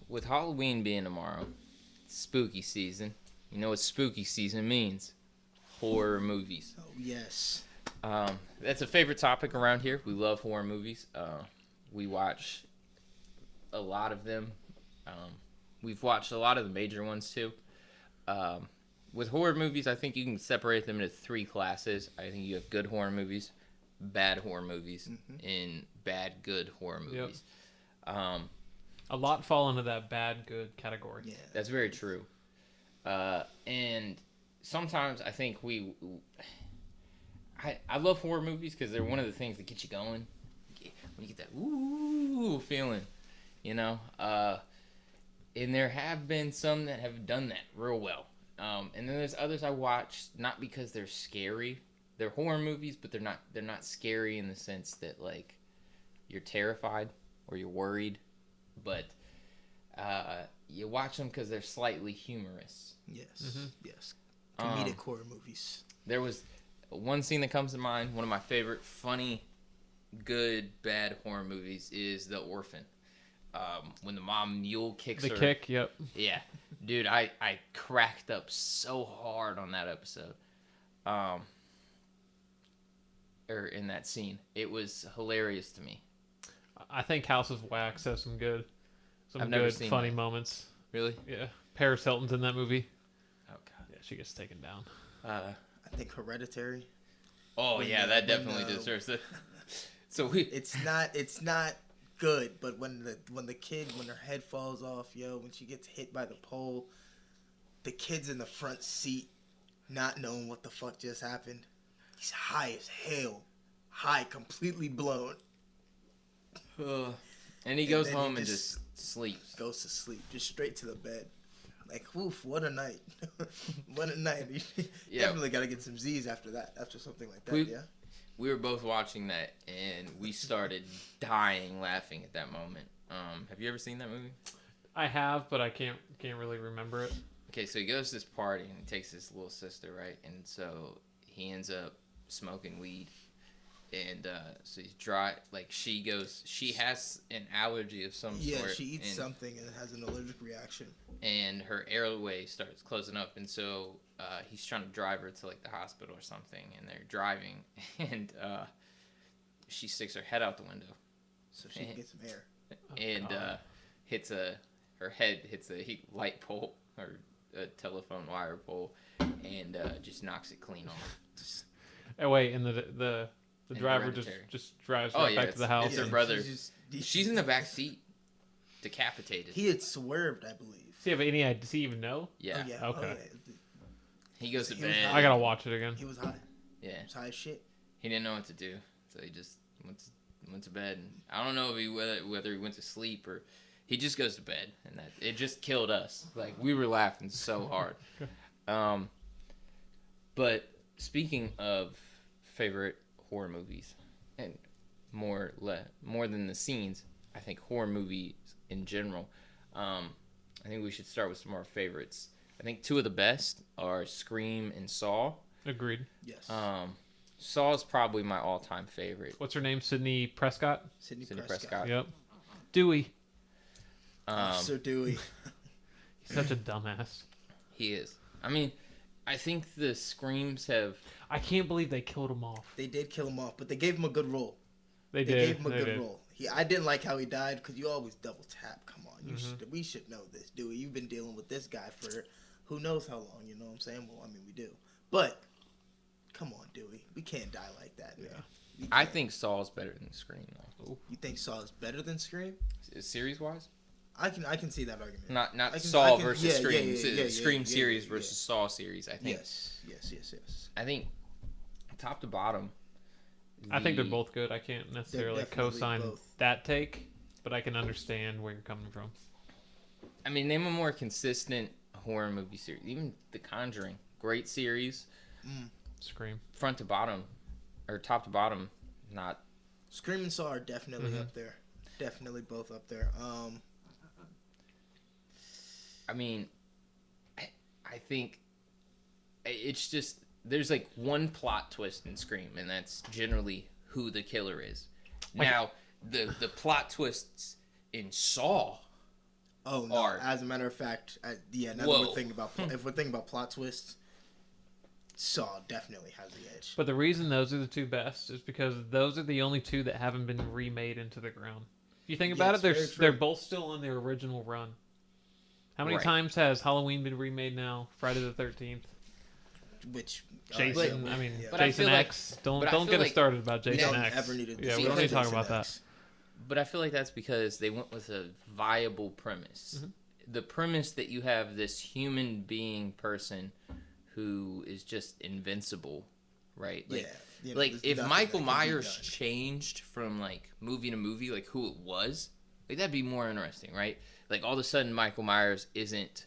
with Halloween being tomorrow, spooky season. You know what spooky season means? Horror movies. Oh, yes. That's a favorite topic around here. We love horror movies. We watch a lot of them. We've watched a lot of the major ones too. With horror movies, I think you can separate them into three classes. I think you have good horror movies, bad horror movies, and bad good horror movies. Yep. A lot fall into that bad good category. Yeah. That's very true. And sometimes I think I love horror movies because they're one of the things that get you going. When you get that ooh feeling, you know. And there have been some that have done that real well. And then there's others I watch not because they're scary. They're horror movies, but they're not scary in the sense that like you're terrified or you're worried. But you watch them because they're slightly humorous. Yes. Yes. Comedic horror movies. There was one scene that comes to mind. One of my favorite funny, good, bad horror movies is The Orphan. When the mom mule kicks her. The kick, yep. Yeah. Dude, I cracked up so hard on that episode. Or in that scene. It was hilarious to me. I think House of Wax has some good funny moments. Really? Yeah. Paris Hilton's in that movie. Oh, God. Yeah, she gets taken down. I think Hereditary. Oh, yeah, that definitely deserves it. So It's not good, but when her head falls off, when she gets hit by the pole, the kid's in the front seat, not knowing what the fuck just happened. He's high as hell, completely blown. And he goes home and just sleeps. Goes to sleep, just straight to the bed. Like, woof, what a night. What a night. You definitely got to get some Z's after that, after something like that, We were both watching that, and we started dying laughing at that moment. Have you ever seen that movie? I have, but I can't really remember it. Okay, so he goes to this party, and he takes his little sister, right? And so he ends up smoking weed. And so he's dry. Like, she has an allergy of some sort. Yeah, she eats something and has an allergic reaction. And her airway starts closing up. And so he's trying to drive her to, like, the hospital or something. And they're driving. And she sticks her head out the window. So she can get some air. And her head hits a light pole or a telephone wire pole. And just knocks it clean off. Oh, wait, and the driver just drives back to the house. It's her brother. She's in the back seat, decapitated. He had swerved, I believe. Does he have any idea? Does he even know? Yeah. Oh, yeah. Okay. Oh, yeah. He goes to bed. I gotta watch it again. He was high. Yeah. He was high as shit. He didn't know what to do, so he just went to bed. And I don't know if whether he went to sleep or he just goes to bed, and that it just killed us. Like, we were laughing so hard. But speaking of favorite horror movies, and more than the scenes, I think horror movies in general. I think we should start with some of our favorites. I think two of the best are Scream and Saw. Agreed. Yes. Saw is probably my all-time favorite. What's her name? Sydney Prescott? Sydney Prescott. Yep. Dewey. Sir Dewey. He's such a dumbass. He is. I mean, I think the Screams have... I can't believe they killed him off. They did kill him off, but they gave him a good role. They gave him a good role. I didn't like how he died because you always double tap. Come on. We should know this, Dewey. You've been dealing with this guy for who knows how long, you know what I'm saying? Well, I mean, we do. But, come on, Dewey. We can't die like that, man. I think Saw is better than Scream, though. Ooh. You think Saw is better than Scream? Series-wise? I can see that argument. Not Saw versus Scream. Scream yeah, series versus Saw series, I think. Yes. I think top to bottom. I think they're both good. I can't necessarily co-sign that take, but I can understand where you're coming from. I mean, name a more consistent horror movie series. Even The Conjuring. Great series. Scream. Front to bottom. Or top to bottom. Not. Scream and Saw are definitely up there. Definitely both up there. I mean, I think it's just... There's like one plot twist in Scream, and that's generally who the killer is. Now, the plot twists in Saw Oh no! are. As a matter of fact, now that we're thinking about if we're thinking about plot twists, Saw definitely has the edge. But the reason those are the two best is because those are the only two that haven't been remade into the ground. If you think about it, they're both still on their original run. How many times has Halloween been remade now? Friday the 13th. Which Jason, but Jason X. Don't get us started about Jason X. We don't need to talk about that. But I feel like that's because they went with a viable premise. Mm-hmm. The premise that you have this human being person who is just invincible, right? Like, if Michael Myers changed from like movie to movie, like who it was, like that'd be more interesting, right? Like all of a sudden Michael Myers isn't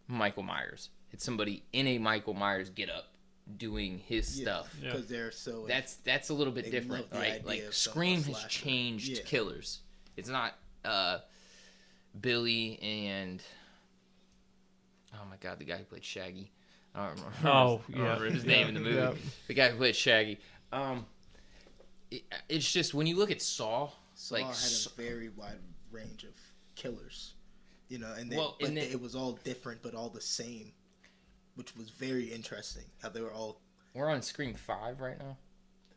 Michael Myers. It's somebody in a Michael Myers getup doing his stuff. Because they're so that's a little bit different, right? Like Scream has changed killers. It's not Billy and oh my god, the guy who played Shaggy. I don't remember his name in the movie. Yeah. The guy who played Shaggy. It's just when you look at Saw had a very wide range of killers, and it was all different but all the same, which was very interesting. How they were all. We're on Scream 5 right now.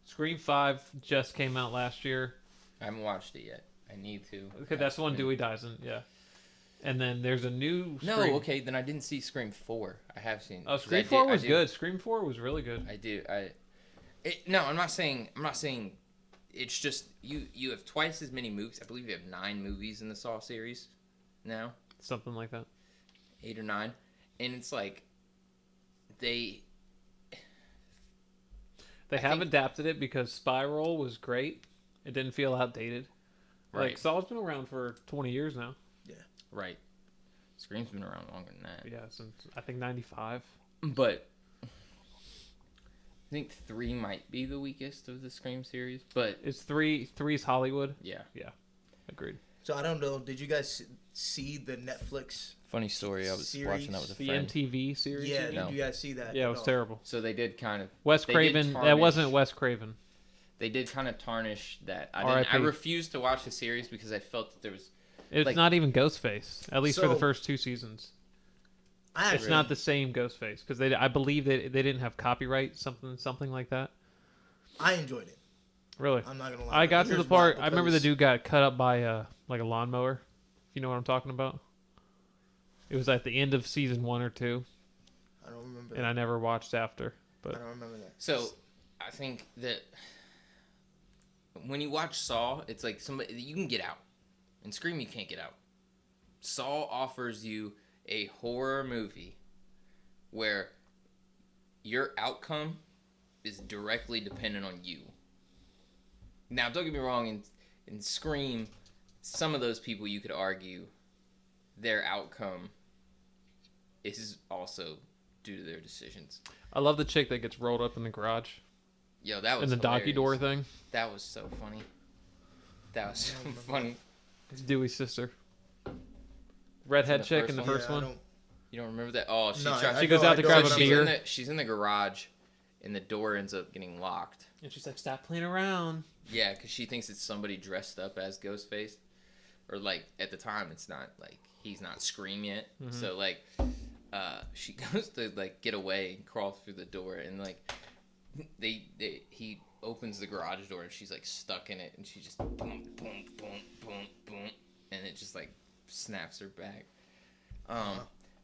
Scream 5 just came out last year. I haven't watched it yet. I need to. Okay, that's the one Dewey dies in. Yeah. And then there's a new Scream. No, okay, then I didn't see Scream 4. I have seen. Oh, Scream 4 was good. Scream 4 was really good. I'm not saying it's just you have twice as many movies. I believe you have 9 movies in the Saw series now. Something like that. 8 or 9. And it's like they have adapted it because Spiral was great. It didn't feel outdated. Right. Like Saw's been around for 20 years now. Yeah. Right. Scream's been around longer than that. Yeah, since I think 95. But I think 3 might be the weakest of the Scream series. But it's 3's Hollywood. Yeah. Yeah. Agreed. So I don't know. Did you guys see the Netflix? Funny story. I was watching that with a friend. The MTV series. Yeah. Did you guys see that? Yeah, it was terrible. So they did kind of. Wes Craven. That wasn't Wes Craven. They did kind of tarnish that. I refused to watch the series because I felt that there was. It's not even Ghostface, at least for the first 2 seasons. It's not the same Ghostface because I believe they didn't have copyright, something like that. I enjoyed it. Really? I'm not gonna lie. I got to the part. I remember the dude got cut up by like a lawnmower. If you know what I'm talking about. It was at the end of season 1 or 2. I don't remember. And I never watched after. But I don't remember that. So I think that when you watch Saw, it's like somebody you can get out. In Scream, you can't get out. Saw offers you a horror movie where your outcome is directly dependent on you. Now, don't get me wrong, in Scream, some of those people you could argue their outcome is also due to their decisions. I love the chick that gets rolled up in the garage. Yo, that was in the hilarious. doggy door thing. That was so funny. That was so funny. It's Dewey's sister. Redhead chick in the first one. You don't remember that? Oh, she goes out to grab a beer. She's in the garage, and the door ends up getting locked. And she's like, "Stop playing around." Yeah, because she thinks it's somebody dressed up as Ghostface, or like at the time it's not like he's not Scream yet. Mm-hmm. So like, she goes to like get away and crawl through the door, and like he opens the garage door and she's like stuck in it, and she just boom boom boom boom boom, and it just like snaps her back.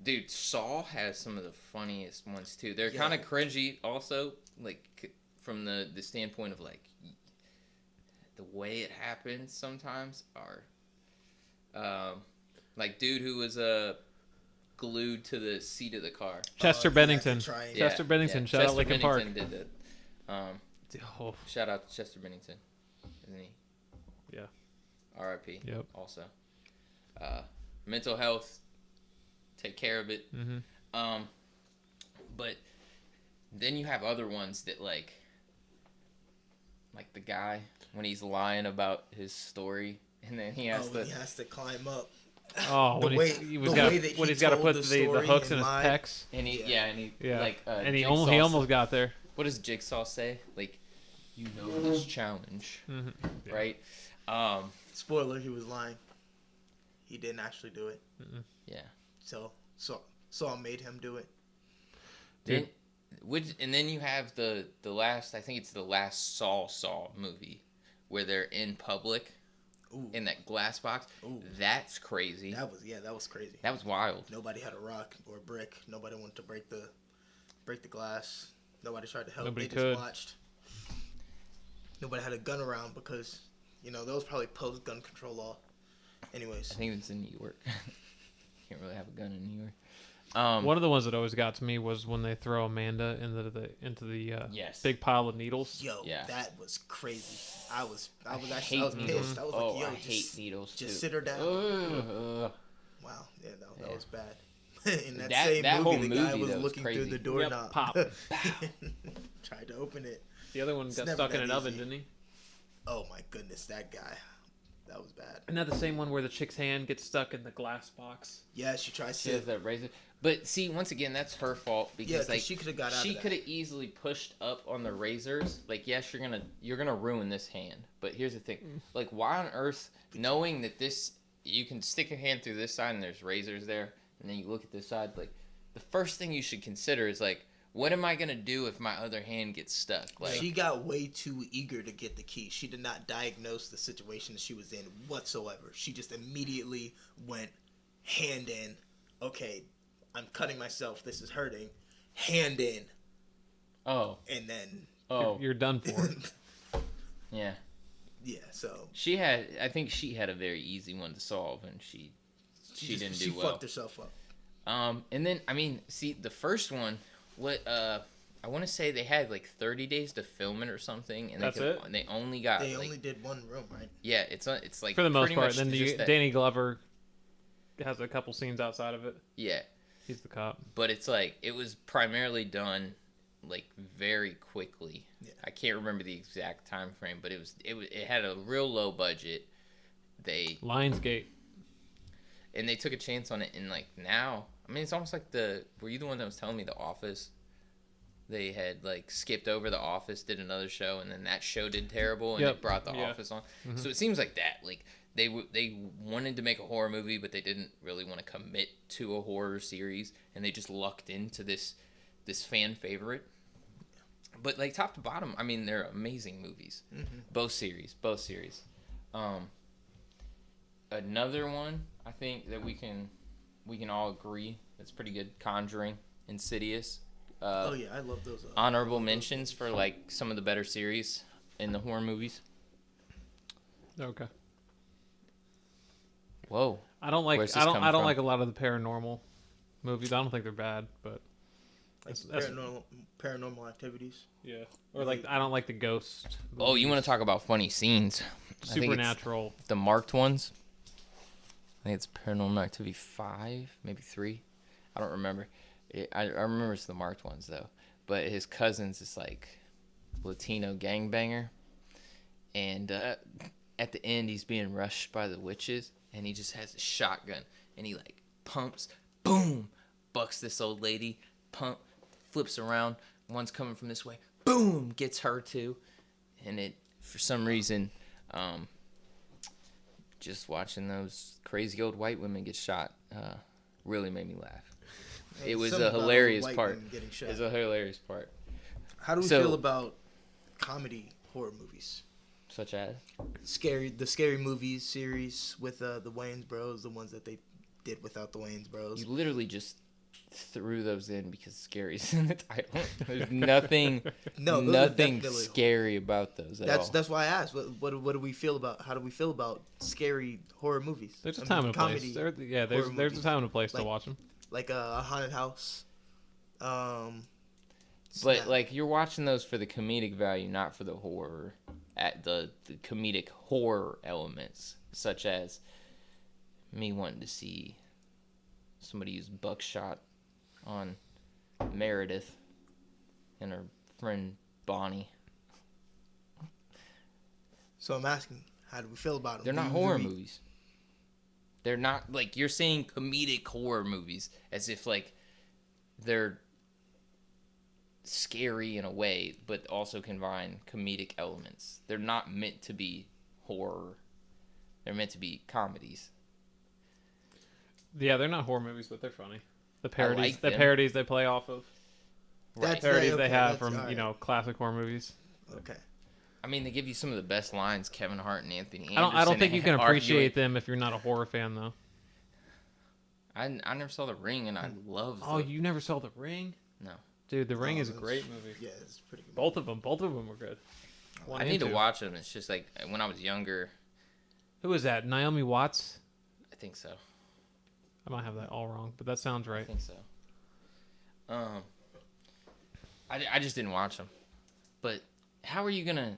Dude, Saw has some of the funniest ones too. They're kind of cringy also, like from the standpoint of like the way it happens sometimes are like dude who was glued to the seat of the car. Chester Bennington. Chester Bennington. Shout out Linkin Park. Did that. Shout out to Chester Bennington, isn't he? Yeah. R.I.P. Yep. Also, mental health. Take care of it. Mm-hmm. But then you have other ones that like the guy when he's lying about his story, and then he has to climb up. Oh, when he's got to put the hooks in his pecs, and and he almost got there. What does Jigsaw say? Like, you know this challenge, right? Spoiler: he was lying. He didn't actually do it. Mm-mm. Yeah. So Saw made him do it. Then, and then you have the last. I think it's the last Saw movie, where they're in public, in that glass box. Ooh. That's crazy. That was crazy. That was wild. Nobody had a rock or a brick. Nobody wanted to break the glass. Nobody tried to help. Nobody They could. just watched. Nobody had a gun around because, that was probably post gun control law. Anyways. I think it's in New York. Can't really have a gun in New York. One of the ones that always got to me was when they throw Amanda into the yes. big pile of needles. Yo, yeah. That was crazy. I was pissed. Needles. I was I like, hate needles too. Just sit her down. Wow. Yeah, that was bad. In that same movie, the guy was looking through the doorknob. Pop. Tried to open it. The other one got stuck in an oven, didn't he? Oh my goodness, that guy. That was bad. Isn't that the same one where the chick's hand gets stuck in the glass box? Yeah, she tries She to. has that razor. But see, once again, that's her fault because she could have got out. She could have easily pushed up on the razors. Like, yes, you're gonna ruin this hand. But here's the thing: like, why on earth, knowing that you can stick your hand through this side and there's razors there, and then you look at this side, like, the first thing you should consider is like, what am I gonna do if my other hand gets stuck? Like, she got way too eager to get the key. She did not diagnose the situation she was in whatsoever. She just immediately went hand in. Okay, I'm cutting myself. This is hurting. Hand in. Oh. And then. Oh. You're done for. Yeah. Yeah. So. I think she had a very easy one to solve, and she didn't do well. She fucked herself up. And then see the first one. What I want to say they had like 30 days to film it or something, and they only got. They only did one room, right? Yeah, it's like for the most part. Then that, Danny Glover has a couple scenes outside of it. Yeah, he's the cop. But it's like it was primarily done like very quickly. Yeah. I can't remember the exact time frame, but it had a real low budget. Lionsgate. And they took a chance on it, and like now. I mean, it's almost like were you the one that was telling me The Office? They had like skipped over The Office, did another show, and then that show did terrible, and it brought The Office on. Mm-hmm. So it seems like that. Like they wanted to make a horror movie, but they didn't really want to commit to a horror series, and they just lucked into this fan favorite. But like top to bottom, I mean, they're amazing movies. Mm-hmm. Both series. Another one I think that we can all agree that's pretty good. Conjuring, Insidious. Oh yeah, I love those. Honorable mentions for like some of the better series in the horror movies. Okay. Whoa. I don't like a lot of the paranormal movies. I don't think they're bad, but that's paranormal activities. Yeah. Or like I don't like the ghost movies. Oh, you want to talk about funny scenes? Supernatural. The marked ones. I think it's Paranormal Activity 5, maybe 3. I don't remember. I remember it's the marked ones, though. But his cousin's this, like, Latino gangbanger. And at the end, he's being rushed by the witches. And he just has a shotgun. And he, like, pumps. Boom! Bucks this old lady. Pump. Flips around. One's coming from this way. Boom! Gets her, too. And it, for some reason... just watching those crazy old white women get shot really made me laugh. It was a hilarious part. It was a hilarious part. How do we feel about comedy horror movies? Such as? The Scary Movies series with the Wayans Bros, the ones that they did without the Wayans Bros. You literally just threw those in because scary's in the title. There's nothing scary about those at all. That's why I asked. What do we feel about? How do we feel about scary horror movies? There's a time and a place. There's a time and a place to watch them. Like a haunted house. But like you're watching those for the comedic value, not for the horror. At the comedic horror elements, such as me wanting to see somebody use buckshot on Meredith and her friend Bonnie. So I'm asking, how do we feel about them? They're not horror movies. They're not, like, you're saying comedic horror movies as if, like, they're scary in a way, but also combine comedic elements. They're not meant to be horror. They're meant to be comedies. Yeah, they're not horror movies, but they're funny. The like them. parodies they play off of. That's Parodies okay, they have that's from, alright. classic horror movies. Okay. I mean, they give you some of the best lines. Kevin Hart and Anthony Anderson. I don't think you can appreciate arguing. them if you're not a horror fan, though. I never saw The Ring, and I love. Oh, you never saw The Ring? No. Dude, The Ring is a great movie. Yeah, it's pretty good. Both of them were good. I need to watch them. It's just like when I was younger. Who is that? Naomi Watts? I think so. I might have that all wrong, but that sounds right. I think so. I just didn't watch them. But how are you gonna?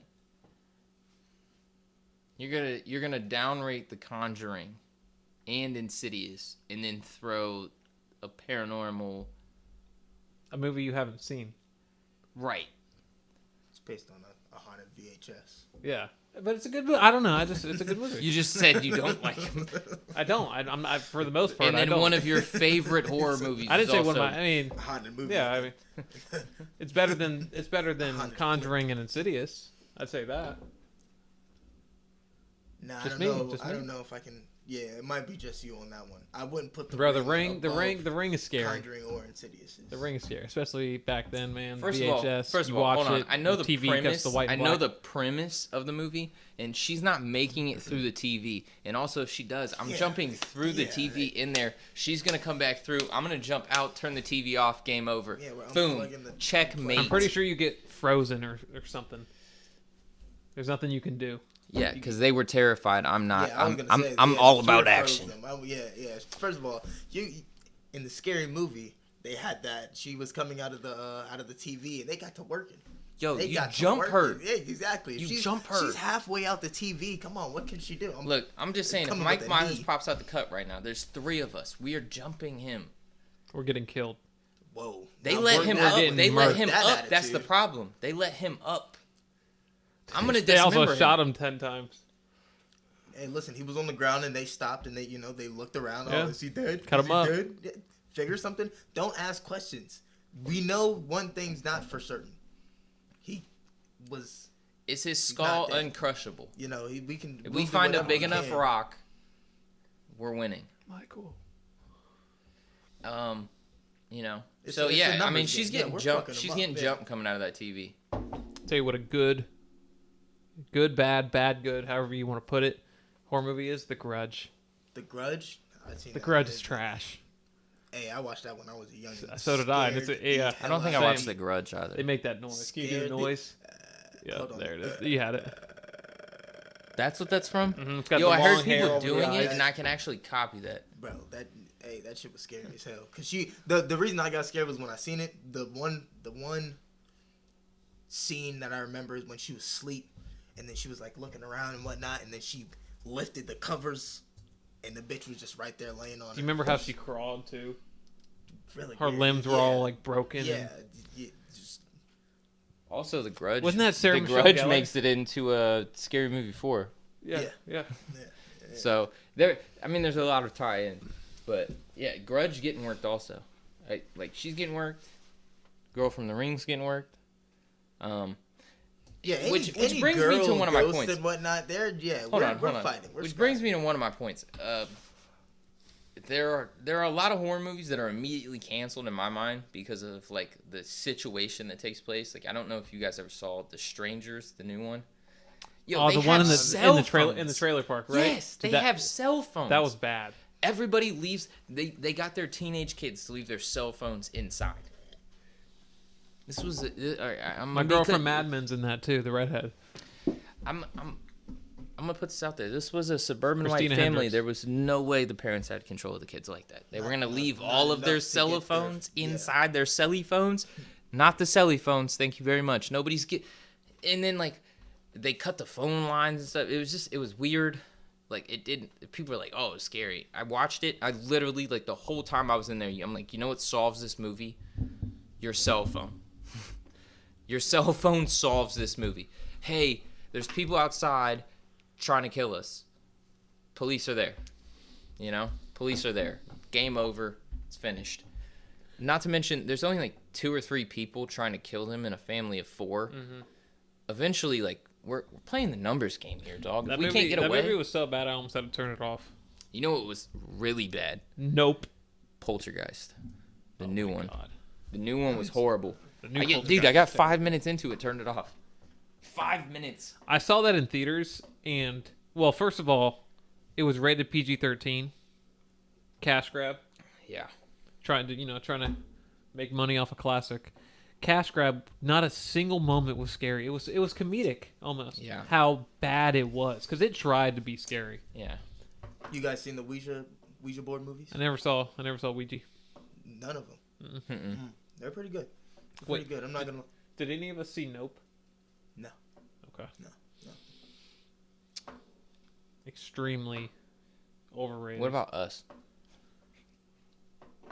You're gonna downrate The Conjuring and Insidious, and then throw a paranormal. A movie you haven't seen. Right. It's based on a haunted VHS. Yeah, but it's a good movie. I don't know. It's a good movie. You just said you don't like them. I don't. I'm for the most part. And then I don't. one of your favorite horror movies. I didn't say also... one of my. I mean, A haunted movie. yeah. I mean, it's better than Conjuring and Insidious. I'd say that. Nah, Just I me, don't know. just I me. don't know if I can. Yeah, it might be just you on that one. I wouldn't put the Bro, Ring the Ring is scary. Conjuring or Insidious. The Ring is scary, especially back then, man. First VHS. of you all, watch hold on. it. I know the TV premise. cuts the white I and know black. the premise of the movie, and she's not making it through the TV. And also, if she does, I'm jumping through the TV in there. She's gonna come back through. I'm gonna jump out, turn the TV off, game over. Yeah, we're Boom, unplugging the- checkmate. I'm pretty sure you get frozen or something. There's nothing you can do. Yeah, because they were terrified. I'm not. Yeah, I was gonna say, I'm yeah, all the about kid action. froze them. Yeah. First of all, you in the scary movie, they had that she was coming out of the TV, and they got to working. Yo, They you got to jump her. working. Yeah, exactly. You She's, jump her. She's halfway out the TV. Come on, what can she do? Look, I'm just saying, if coming Mike with a Myers knee. pops out the cut right now, there's 3 of us. We are jumping him. We're getting killed. Whoa. They Now, let we're him not up. getting They let murdered. him That up. That's the attitude. problem. They let him up. I'm gonna They dismember also him. shot him 10 times. Hey, listen, he was on the ground and they stopped and they looked around. Yeah. Oh, is he dead? Cut Is him he up. dead? Yeah, figure something. Don't ask questions. We know one thing's not for certain. He was, Is his skull not dead. uncrushable? we can. If we'll we do find a whatever big we enough can. rock, we're winning. Michael. It's So a yeah, I numbers mean, she's game. Yeah, getting we're jumped. fucking She's them up, getting yeah. jumped coming out of that TV. Tell you what a good, bad, good, however you want to put it, horror movie is The Grudge. The Grudge. I've seen The that. Grudge is trash. Hey, I watched that when I was a young. So did I, and it's Scared I don't think I Same. watched The Grudge either. They make that noise. Can you do the Scared. noise? Yeah, hold on. there it is. You had it. That's what that's from. It's got Yo, the I heard long hair people over the doing it, eyes. and I can actually copy that. Bro, that shit was scary as hell. Cause the reason I got scared was when I seen it. The one scene that I remember is when she was asleep, and then she was like looking around and whatnot, and then she lifted the covers, and the bitch was just right there laying on Do it. you remember how she crawled too? Really Her weird. limbs were Yeah. all like broken. Yeah, just Also, The Grudge. Wasn't that Sarah The Michelle Grudge Gellar? makes it into a Scary Movie 4. Yeah. Yeah. Yeah. So there's a lot of tie-in, but yeah, Grudge getting worked also. Like she's getting worked. Girl from The Ring's getting worked. yeah. Which Any brings me to girl, one of my ghost points. and whatnot. Hold We're on. fighting. We're Which brings me to one of my points. There are a lot of horror movies that are immediately canceled in my mind because of like the situation that takes place. Like I don't know if you guys ever saw The Strangers, the new one. Yo, Oh, they the one have in cell the trailer phones. park, right? Yes, they Dude, have cell phones. That was bad. Everybody leaves. They got their teenage kids to leave their cell phones inside. This was My girl from Mad Men's in that too, the redhead. I'm gonna put this out there. This was a suburban Christina white family. Hendricks. There was no way the parents had control of the kids like that. They were gonna leave not all of their enough to cell get their- phones yeah. inside their celly phones, not the celly phones. Thank you very much. Nobody's get. And then like, they cut the phone lines and stuff. It was weird. Like it didn't. People were like, "Oh, it was scary." I watched it. I literally like the whole time I was in there. I'm like, you know what solves this movie? Your cell phone. Your cell phone solves this movie. Hey, there's people outside trying to kill us. Police are there. Police are there. Game over. It's finished. Not to mention, there's only like 2 or 3 people trying to kill him in a family of 4. Mm-hmm. Eventually, like we're playing the numbers game here, dog. That We movie, can't get that away. movie was so bad I almost had to turn it off. You know what was really bad? Nope. Poltergeist. The new one. God. The new one was horrible. Dude, I got 5 minutes into it, turned it off. 5 minutes. I saw that in theaters, and well, first of all, it was rated PG-13. Cash grab. Yeah. Trying to make money off a classic. Cash grab. Not a single moment was scary. It was comedic almost. Yeah. How bad it was, because it tried to be scary. Yeah. You guys seen the Ouija board movies? I never saw Ouija. None of them. Mm-mm. They're pretty good. Wait, I'm not gonna. Did any of us see Nope? No. Okay. No. Extremely overrated. What about Us?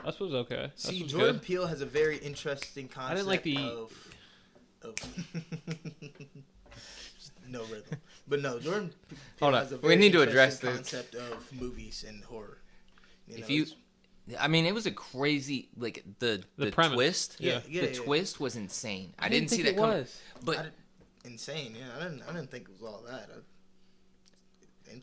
Us was okay. Us See, was Jordan good. Peele has a very interesting concept. I didn't like the of no rhythm, but no, Jordan Peele Hold on. has a We very need to address interesting this. concept of movies and horror. I mean, it was a crazy the premise. twist. Yeah. The twist was insane. I didn't didn't see think that it coming. was. But insane. Yeah, I didn't think it was all that.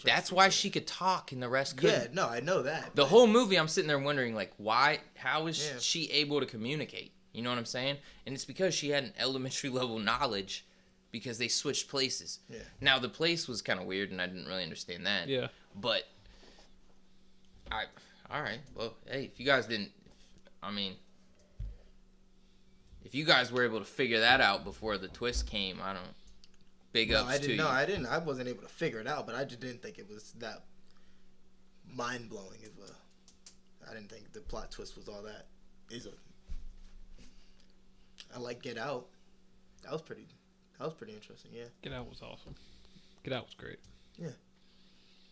that's why she could talk and the rest couldn't. Yeah, no, I know that. The whole movie, I'm sitting there wondering, like, why? How is Yeah. she able to communicate? You know what I'm saying? And it's because she had an elementary level knowledge, because they switched places. Yeah. Now the place was kind of weird, and I didn't really understand that. Yeah. But all right. Well, hey, if you guys didn't, I mean, if you guys were able to figure that out before the twist came, I don't. Big ups to you. No, I didn't. I wasn't able to figure it out, but I just didn't think it was that mind blowing. I didn't think the plot twist was all that. I like Get Out. That was pretty interesting. Yeah. Get Out was awesome. Get Out was great. Yeah.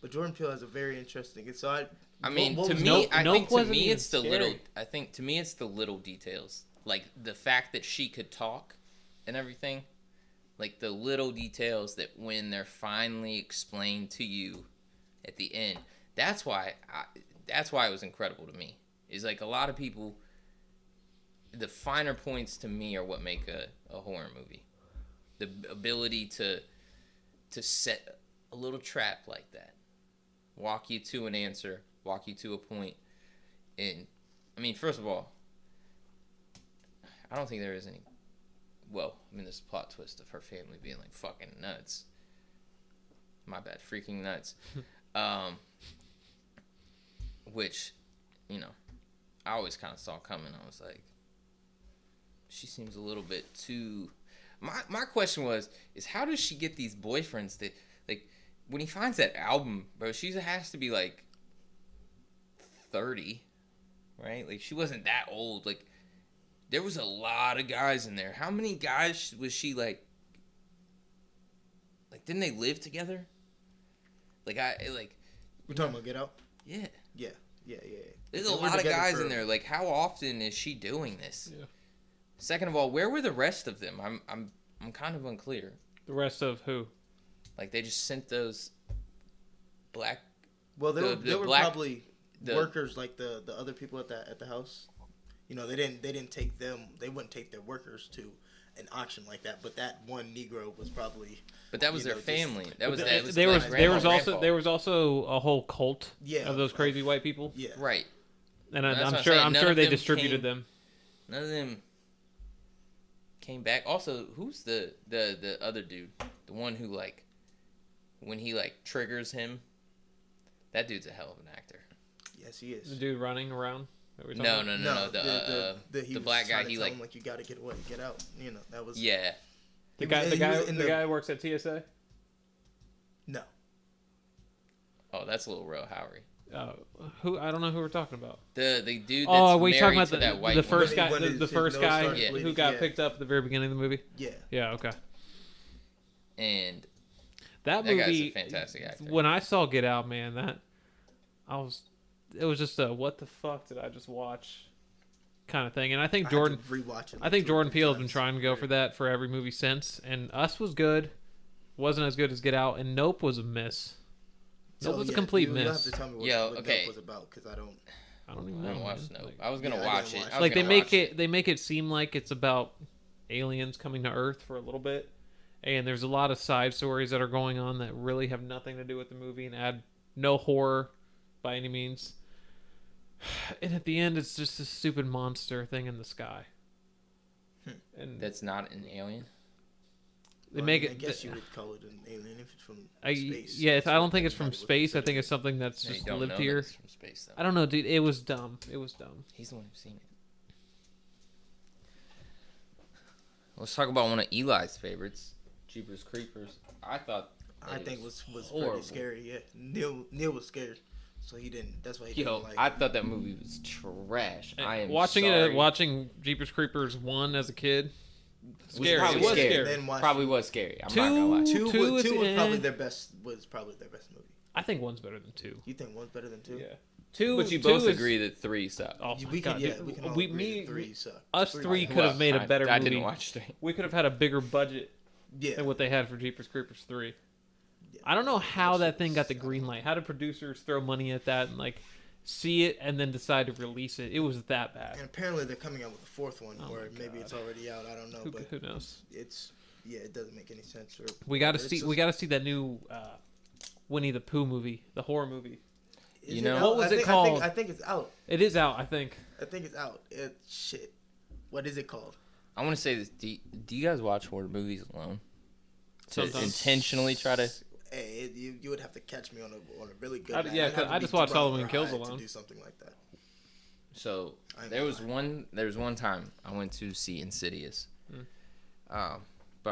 But Jordan Peele has a very interesting. So I mean, what to was- me, Nope- I Nope think to wasn't me even it's the scary. little. I think to me it's the little details, like the fact that she could talk and everything, like the little details that when they're finally explained to you at the end. That's why it was incredible to me. Is like a lot of people. The finer points to me are what make a horror movie. The ability to set a little trap like that. Walk you to an answer, walk you to a point. And, I mean, first of all, I don't think there is any... Well, I mean, there's a plot twist of her family being, like, fucking nuts. My bad, freaking nuts. Which, you know, I always kind of saw coming. I was like, she seems a little bit too... My question is how does she get these boyfriends that, like, when he finds that album, bro, she has to be, like, 30, right? Like, she wasn't that old. Like, there was a lot of guys in there. How many guys was she, like, didn't they live together? We're talking about Get Out? Yeah. Yeah. There's a lot of guys in there. Like, how often is she doing this? Yeah. Second of all, where were the rest of them? I'm kind of unclear. The rest of who? Like, they just sent those black. Well, they were black- probably workers like the other people at the house. You know, they didn't take them. They wouldn't take their workers to an auction like that. But that one Negro was probably. But that was their family. That was there grandma, was grandpa. also a whole cult Yeah, of those crazy white people. Yeah. Right. And That's what I'm I'm sure saying. None of they them distributed came- them. None of them came back. Also, who's the other dude? The one who, like, when he, like, triggers him, that dude's a hell of an actor. Yes, he is. The dude running around. that we're talking No. about? He The was black guy. trying to He tell like him, you got to get away, get out. You know, that was. yeah. The He guy, was- the he guy, was in the the- guy who works at TSA. No. Oh, that's a little real Howery. Who I don't know who we're talking about. The dude that's Oh, were you talking married about to that white the woman. first guy? When The his first nose guy started Yeah. who bleeding, got yeah. picked up at the very beginning of the movie. Yeah. Yeah. Okay. And That that movie. guy's a fantastic actor. When I saw Get Out, man, it was just a what the fuck did I just watch kind of thing. And I think I had Jordan, to rewatch it. I think like 2 or Jordan 3 Peele has been times. trying to go for that for every movie since. And Us was good, wasn't as good as Get Out, and Nope was a miss. Nope was a complete you have miss. to tell me what, Yo, what okay. Nope was about because I don't. I don't even I know. didn't watch man. Nope. Like- I was gonna Yeah, I watch didn't it. watch I was like they gonna make watch it they make it seem like it's about aliens coming to Earth for a little bit, and there's a lot of side stories that are going on that really have nothing to do with the movie and add no horror by any means. And at the end, it's just this stupid monster thing in the sky. And That's not an alien. they make it. I guess you would call it an alien if it's from space. Yeah, I don't think it's from space. I think it's something that's No, you just don't lived know here. that it's from space, though. I don't know, dude. It was dumb. He's the one who's seen it. Let's talk about one of Eli's favorites, Jeepers Creepers. I think was horrible. pretty scary. Yeah, Neil was scared, so he didn't. That's why he Yo, didn't like. I thought that movie was trash. I am watching sorry. watching Jeepers Creepers 1 as a kid. Scary. Probably It was scary. scary. Then watch Probably was scary. I'm not gonna lie. Two was probably eh. their best. Was probably their best movie. I think 1's better than 2. You think one's better than 2? Yeah. 2. But you 2 both is, agree that 3 sucked. Oh we my God, can. Yeah, dude. we can all we, agree me, that 3 suck. us three could have made a better I movie. didn't watch 3. We could have had a bigger budget Yeah. than what they had for Jeepers Creepers 3. Yeah. I don't know how that thing got the green light. How did producers throw money at that and like see it and then decide to release it? It was that bad. And apparently they're coming out with a 4th one, Oh or my maybe God. it's already out. I don't know, but Who knows? it's it doesn't make any sense. We got to see. We got to see that new Winnie the Pooh movie, the horror movie. You know- What was it called? I think it's out. It is out, I think. I think it's out. Shit. What is it called? I want to say this. Do you guys watch horror movies alone? To Sometimes. intentionally try to. Hey, you would have to catch me on a really good. I- night. yeah, I'd have 'cause to I be just watched drunk Halloween or Kills high alone. to do something like that. So I there know. was one time I went to see Insidious, by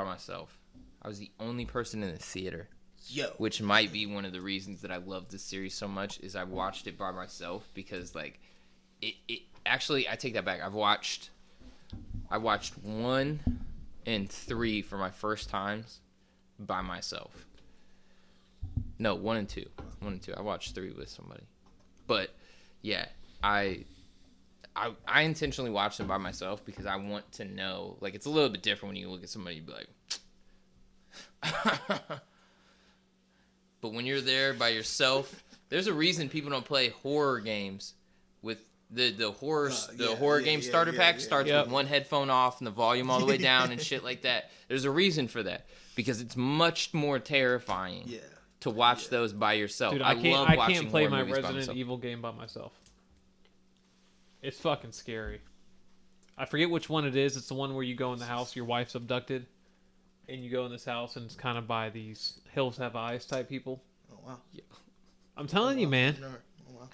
myself. I was the only person in the theater, Yo. which might be one of the reasons that I love this series so much. Is I watched it by myself because like, it actually I take that back. I watched 1 and 3 for my first times by myself. No, 1 and 2. 1 and 2. I watched 3 with somebody, but yeah, I intentionally watch them by myself because I want to know. Like, it's a little bit different when you look at somebody and be like, but when you're there by yourself, there's a reason people don't play horror games with the horror game starter pack starts with one headphone off and the volume all the way down and shit like that. There's a reason for that because it's much more terrifying to watch those by yourself. Dude, I love watching I can't play horror my movies by Resident myself. Evil game by myself. It's fucking scary. I forget which one it is. It's the one where you go in the house, your wife's abducted, and you go in this house, and it's kind of by these Hills Have Eyes type people. Oh wow. I'm telling you, man. Oh wow.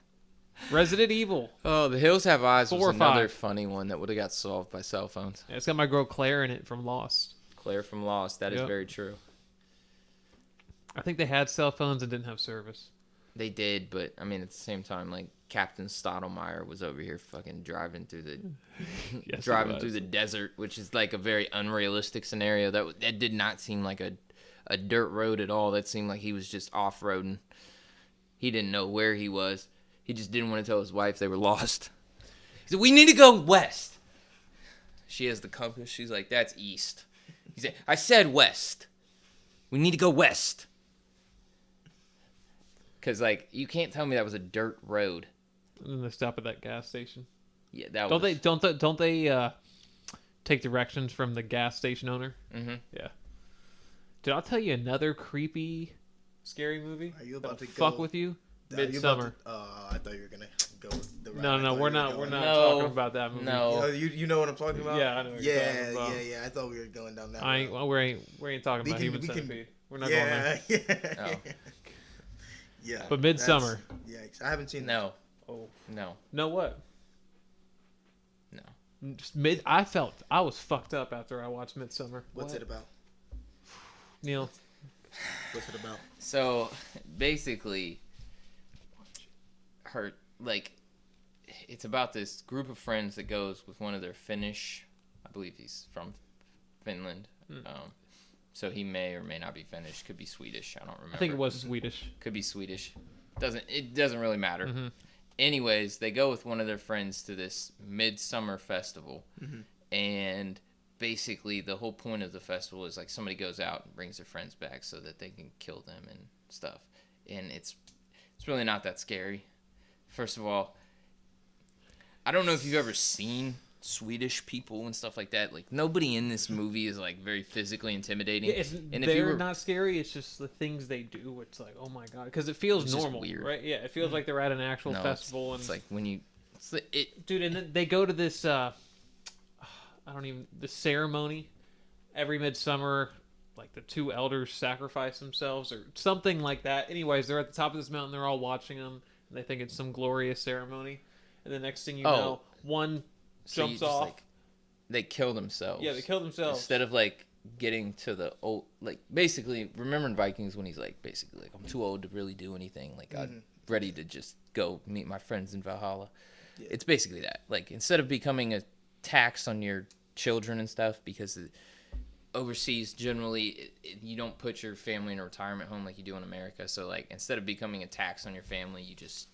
Resident Evil. Oh, The Hills Have Eyes 4 was or another 5. funny one that would have got solved by cell phones. Yeah, it's got my girl Claire in it from Lost. Claire from Lost. That is Yep. very true. I think they had cell phones and didn't have service. They did, but I mean, at the same time, like Captain Stottlemyre was over here fucking driving through the Yes, driving it was. through the desert, which is like a very unrealistic scenario. That did not seem like a dirt road at all. That seemed like he was just off roading. He didn't know where he was. He just didn't want to tell his wife they were lost. He said, "We need to go west." She has the compass. She's like, "That's east." He said, "I said west. We need to go west." Cause like you can't tell me that was a dirt road. And then they stop at that gas station. Yeah, that Don't was. don't they take directions from the gas station owner? Mm-hmm. Yeah. Dude, I'll tell you another creepy, scary movie. Are you about that'll to fuck go- with you? Are you about Midsummer. I thot you were gonna go with the. No, route I no, thought we're you were not. going. We're not No. talking about that movie. No. You know what I'm talking about? Yeah, I know what you're talking about. Yeah. I thought we were going down that. I ain't. route. Well, we ain't talking We about can- Human we can- Centipede. We're not going there. Yeah. Oh. Yeah. But Midsummer. Yikes! I haven't seen. No, Oh. no, No, what? no. Just I was fucked up after I watched Midsummer. What's What? it about? Neil? What's it about? So basically, it's about this group of friends that goes with one of their Finnish. I believe he's from Finland. So he may or may not be Finnish. Could be Swedish. I don't remember. I think it was Swedish. Could be Swedish. It doesn't really matter. Mm-hmm. Anyways, they go with one of their friends to this midsummer festival, and basically the whole point of the festival is like somebody goes out and brings their friends back so that they can kill them and stuff. And it's really not that scary. First of all, I don't know if you've ever seen Swedish people and stuff like that. Like nobody in this movie is like very physically intimidating. Yeah, and they're not scary. It's just the things they do. It's like, oh my god, because it feels normal, weird. Right? Yeah, it feels like they're at an actual festival. It's like when you, dude, and then they go to this. The ceremony every midsummer. Like the two elders sacrifice themselves or something like that. Anyways, they're at the top of this mountain. They're all watching them, and they think it's some glorious ceremony. And the next thing you know, one jumps off. Like, they kill themselves. Yeah, they kill themselves. Instead of like getting to the old, like basically, remember in Vikings when he's like basically like, I'm too old to really do anything. Like I'm ready to just go meet my friends in Valhalla. Yeah. It's basically that. Like instead of becoming a tax on your children and stuff, because overseas generally you don't put your family in a retirement home like you do in America. So like instead of becoming a tax on your family, you just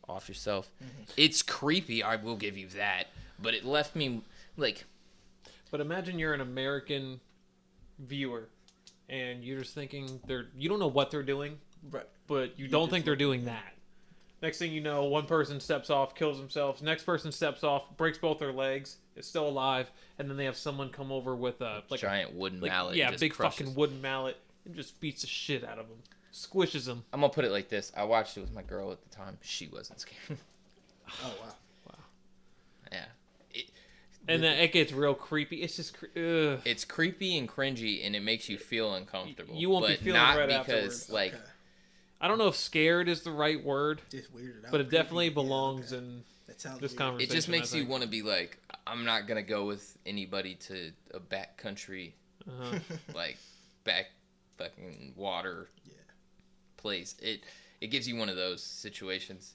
off yourself. It's creepy, I will give you that, but it left me like. But imagine you're an American viewer and you're just thinking you don't know what they're doing, right? But you don't think they're doing that. Next thing you know, one person steps off, kills themselves. Next person steps off, breaks both their legs, is still alive, and then they have someone come over with a giant wooden mallet. Yeah, big fucking wooden mallet, and just beats the shit out of them, squishes them. I'm gonna put it like this: I watched it with my girl at the time. She wasn't scared. Oh wow. Yeah. And then it gets real creepy. It's just it's creepy and cringy, and it makes you feel uncomfortable. You won't be feeling not right because afterwards. Like. Okay. I don't know if scared is the right word, just weirded out, but it definitely belongs in this weird. conversation. It just makes you want to be like, I'm not gonna go with anybody to a backcountry, like back fucking water place. It gives you one of those situations.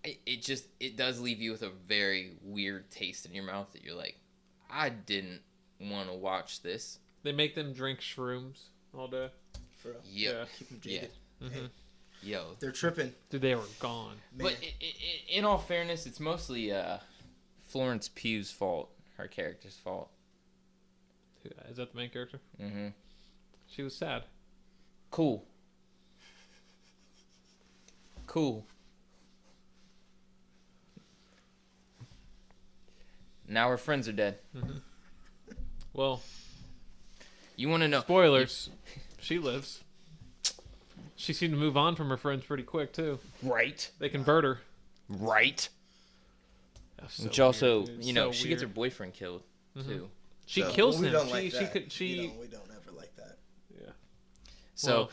It does leave you with a very weird taste in your mouth that you're like, I didn't want to watch this. They make them drink shrooms all day. For real. Yep. Yeah. Keep them jaded. Yeah. Mm-hmm. Yo, they're tripping. Dude, they were gone. Man. But in all fairness, it's mostly Florence Pugh's fault. Her character's fault. Is that the main character? Mm-hmm. She was sad. Cool. Now her friends are dead. Mm-hmm. Well, you want to know? Spoilers. She lives. She seemed to move on from her friends pretty quick too. Right. They convert her. Right. So which also, weird. you know, she gets her boyfriend killed too. She kills him. We don't like that. We don't ever like that. Yeah. So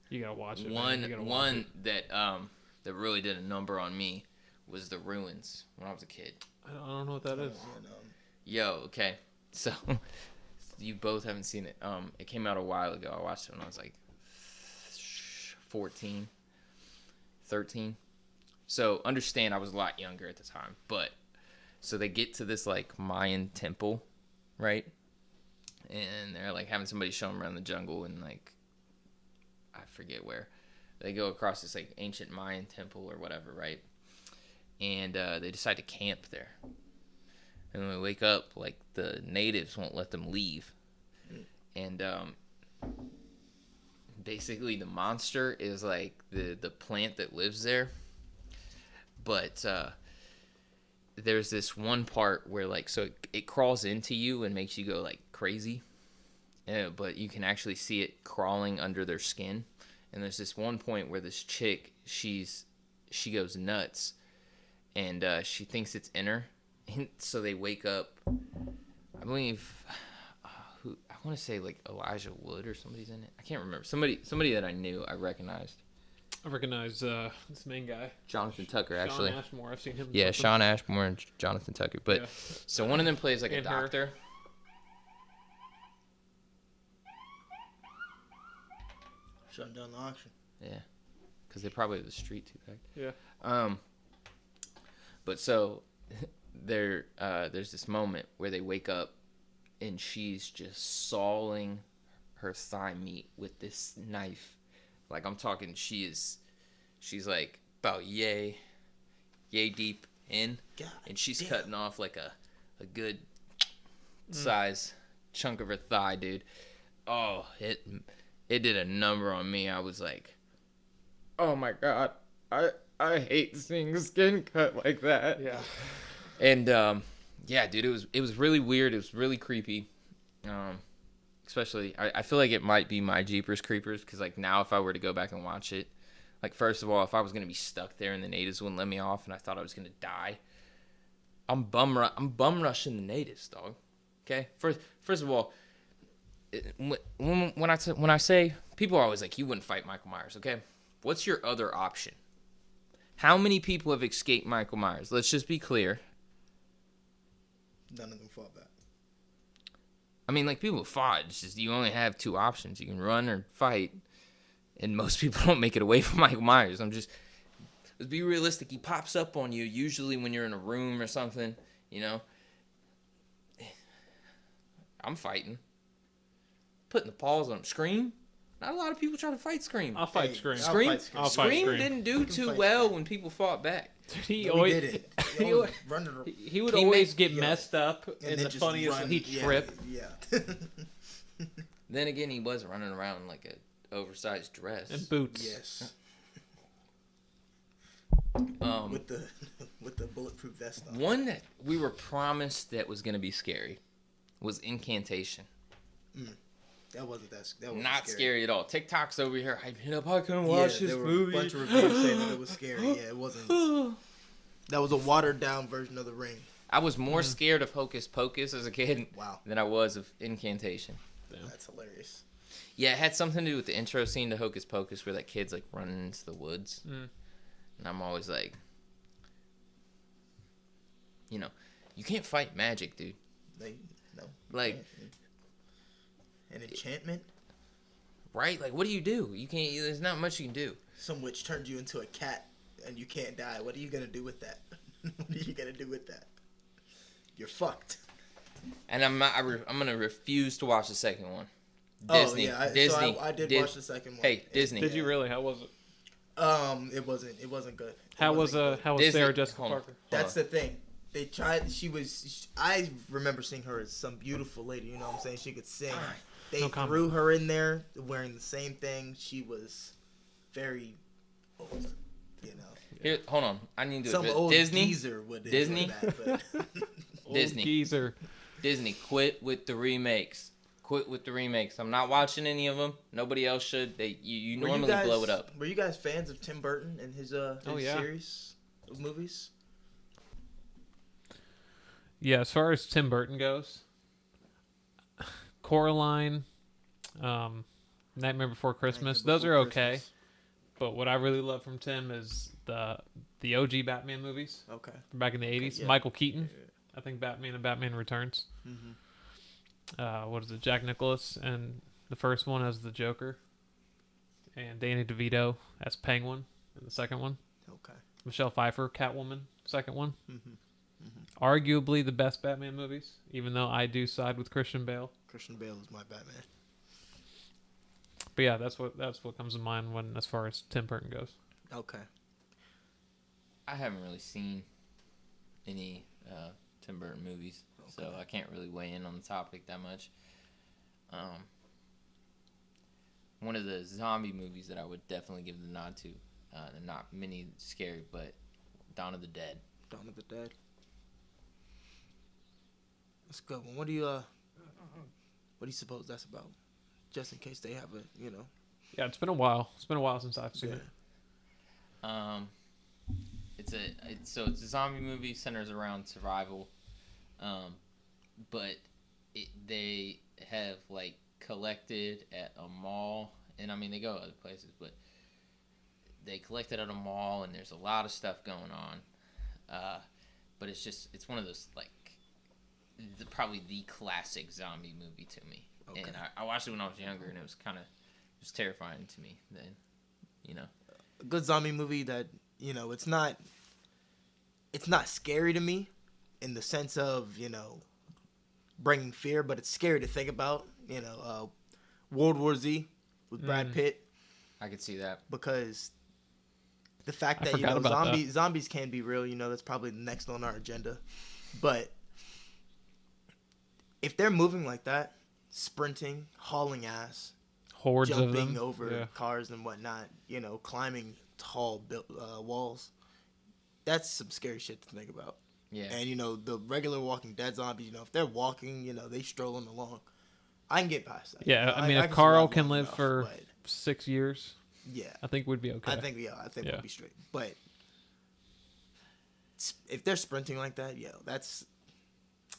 you gotta watch it. One that really did a number on me was The Ruins when I was a kid. I don't know what that is. Yo, okay. So you both haven't seen it. It came out a while ago. I watched it when I was like 14, 13. So understand I was a lot younger at the time. But so they get to this like Mayan temple, right? And they're like having somebody show them around the jungle and like I forget where. They go across this like ancient Mayan temple or whatever, right? And they decide to camp there. And when we wake up, like the natives won't let them leave. And basically the monster is like the plant that lives there. But there's this one part where like, so it crawls into you and makes you go like crazy. But you can actually see it crawling under their skin. And there's this one point where this chick, she goes nuts. And she thinks it's in her. And so they wake up. I believe, I want to say like Elijah Wood or somebody's in it. I can't remember. Somebody that I knew, I recognized. I recognize this main guy. Jonathan Tucker, actually. Shawn Ashmore, I've seen him. Yeah, Shawn Ashmore and Jonathan Tucker. But so one of them plays like a doctor. Shutting down the auction. Yeah, because they probably have the street too packed. Yeah. But so there's this moment where they wake up and she's just sawing her thigh meat with this knife. Like I'm talking, she's like about yay deep in, and she's cutting off like a good size chunk of her thigh, dude. Oh, it did a number on me. I was like, oh my god, I hate seeing skin cut like that. Yeah. And yeah, dude, it was really weird. It was really creepy. Especially, I feel like it might be my Jeepers Creepers, because like now if I were to go back and watch it, like first of all, if I was gonna be stuck there and the natives wouldn't let me off, and I thought I was gonna die, I'm bum rushing the natives, dog. Okay, first of all, when I say, people are always like, you wouldn't fight Michael Myers. Okay, what's your other option? How many people have escaped Michael Myers? Let's just be clear. None of them fought back. I mean, like, people fought. It's just you only have two options. You can run or fight. And most people don't make it away from Michael Myers. Let's be realistic. He pops up on you usually when you're in a room or something, you know. I'm fighting. Putting the paws on him. Scream? Not a lot of people try to fight Scream. I'll fight Scream. Scream didn't do too well when people fought back. He would always get messed up, and the funniest when he'd trip. Yeah. Then again, he was running around in like a oversized dress and boots. Yes. With the bulletproof vest on. One that we were promised that was going to be scary was Incantation. That wasn't not scary at all. TikTok's over here hyping it up. I couldn't watch this movie. There were a bunch of reviews saying that it was scary. Yeah, it wasn't. That was a watered down version of The Ring. I was more scared of Hocus Pocus as a kid than I was of Incantation. Damn. That's hilarious. Yeah, it had something to do with the intro scene to Hocus Pocus where that kid's like running into the woods. And I'm always like, you know, you can't fight magic, dude. No. Like, an enchantment? Right? Like, what do? You can't, there's not much you can do. Some witch turned you into a cat and you can't die. What are you going to do with that? What are you going to do with that? You're fucked. And I'm going to refuse to watch the second one. Disney. Oh, yeah. Disney. So I did watch the second one. Hey, Disney. Did you really? How was it? It wasn't good. How was Sarah Jessica Parker? That's the thing. They tried. I remember seeing her as some beautiful lady. You know what I'm saying? She could sing. They threw her in there wearing the same thing. She was very old. You know. Here, hold on. I need to. Some old Disney. Geezer would Disney. That, but Disney. Old geezer. Disney, quit with the remakes. Quit with the remakes. I'm not watching any of them. Nobody else should. You normally blow it up. Were you guys fans of Tim Burton and his series of movies? Yeah, as far as Tim Burton goes, Coraline, Nightmare Before Christmas, those are okay. But what I really love from Tim is the OG Batman movies. Okay. From back in the 80s. Yeah. Michael Keaton, I think Batman and Batman Returns. What is it? Jack Nicklaus and the first one as the Joker, and Danny DeVito as Penguin in the second one. Okay. Michelle Pfeiffer, Catwoman, second one. Arguably the best Batman movies, even though I do side with Christian Bale. Christian Bale is my Batman. But yeah, that's what comes to mind as far as Tim Burton goes. Okay. I haven't really seen any Tim Burton movies, so I can't really weigh in on the topic that much. One of the zombie movies that I would definitely give the nod to, not many scary, but Dawn of the Dead. Dawn of the Dead. That's a good one. What do you suppose that's about? Just in case they have a, Yeah, it's been a while. It's been a while since I've seen it. It's a zombie movie, centers around survival, but they have like collected at a mall, and I mean they go other places, but they collected at a mall, and there's a lot of stuff going on, but it's one of those like probably the classic zombie movie to me. Okay. And I watched it when I was younger, and it was terrifying to me then, A good zombie movie that, it's not scary to me in the sense of, bringing fear, but it's scary to think about, World War Z with Brad Pitt. I could see that. Because the fact that, zombies can be real, that's probably next on our agenda. But if they're moving like that, sprinting, hauling ass, hordes jumping of them over cars and whatnot, climbing tall walls. That's some scary shit to think about. Yeah. And, you know, the regular Walking Dead zombies, you know, if they're walking, you know, they strolling along, I can get past that. Yeah, You know, I mean, if can Carl survive can long live enough, for but 6 years, yeah, I think we'd be okay. I think we'll be straight. But if they're sprinting like that, that's.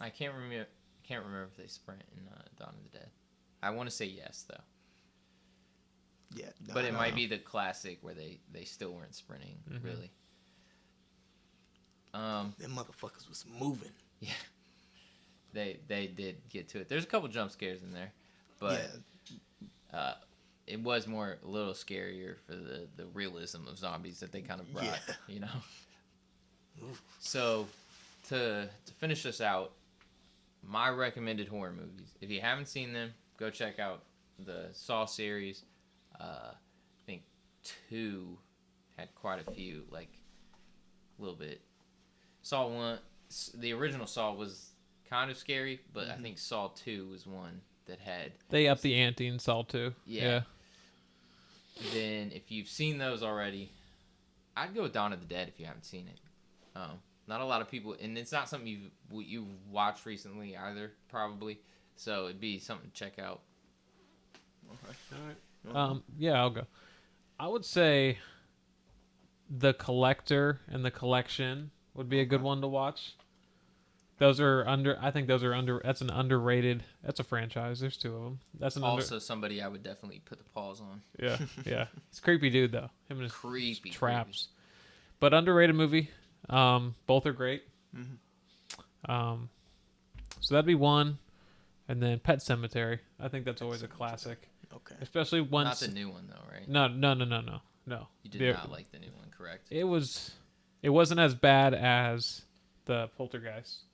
I can't remember if they sprint in Dawn of the Dead. I want to say yes though. Yeah, but it might be the classic where they still weren't sprinting really. Them motherfuckers was moving. Yeah, they did get to it. There's a couple jump scares in there, but it was a little scarier for the realism of zombies that they kind of brought. You know. So to finish this out, my recommended horror movies. If you haven't seen them, go check out the Saw series. I think 2 had quite a few, like a little bit. Saw 1, the original Saw was kind of scary, but I think Saw 2 was one that had. They upped the ante in Saw 2. Yeah. Then if you've seen those already, I'd go with Dawn of the Dead if you haven't seen it. Not a lot of people, and it's not something you've watched recently either, probably. So it'd be something to check out. Okay. All right. Yeah, I'll go. I would say The Collector and The Collection would be a good one to watch. Those are I think those are under. That's an underrated. That's a franchise. There's 2 of them. That's also somebody I would definitely put the pause on. Yeah, yeah. It's a creepy dude though. Him and his creepy traps. But underrated movie. Both are great. So that'd be one, and then Pet Sematary. I think that's always a classic. Okay. Especially once. Not the new one though, right? No. You did not like the new one, correct? It wasn't as bad as the Poltergeist.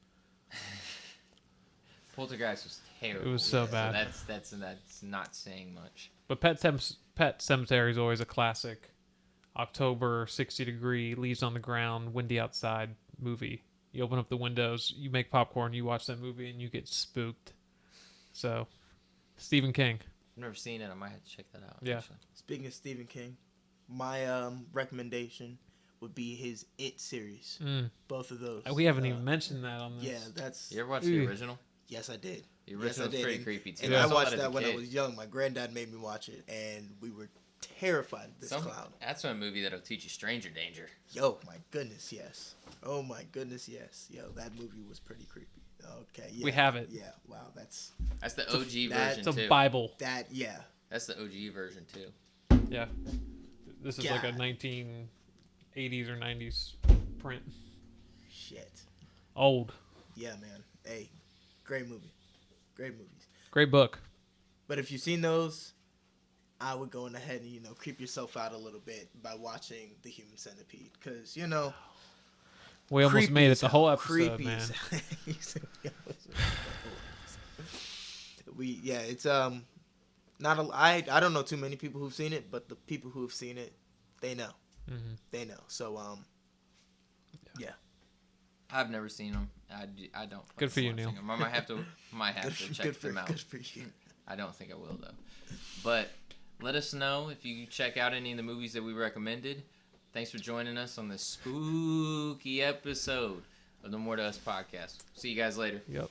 Poltergeist was terrible. It was so bad. So that's not saying much. But Pet Sematary is always a classic. October, 60 degree, leaves on the ground, windy outside movie. You open up the windows, you make popcorn, you watch that movie, and you get spooked. So, Stephen King. I've never seen it. I might have to check that out. Yeah. Actually. Speaking of Stephen King, my recommendation would be his It series. Both of those. We haven't even mentioned that on this. Yeah, that's. You ever watched the original? Yes, I did. The original was pretty creepy too. And I watched that when I was young. My granddad made me watch it, and we were terrified of this clown. That's a movie that'll teach you stranger danger. Yo, my goodness, yes. Oh my goodness, yes. Yo, that movie was pretty creepy. Okay, yeah. We have it. Yeah, wow, that's the OG version too. It's a too. Bible. That's the OG version too. Yeah. This is like a 1980s or 90s print. Shit. Old. Yeah, man. Hey, great movie. Great movies. Great book. But if you've seen those, I would go in ahead and, creep yourself out a little bit by watching The Human Centipede. Because, we almost made it the whole episode, creepy man. It's not a. I don't know too many people who've seen it, but the people who have seen it, they know. Mm-hmm. They know. So yeah. I've never seen them. I don't. Good for you, Neil. I might have to check them out. Good for you. I don't think I will though. But let us know if you check out any of the movies that we recommended. Thanks for joining us on this spooky episode of the More to Us podcast. See you guys later. Yep.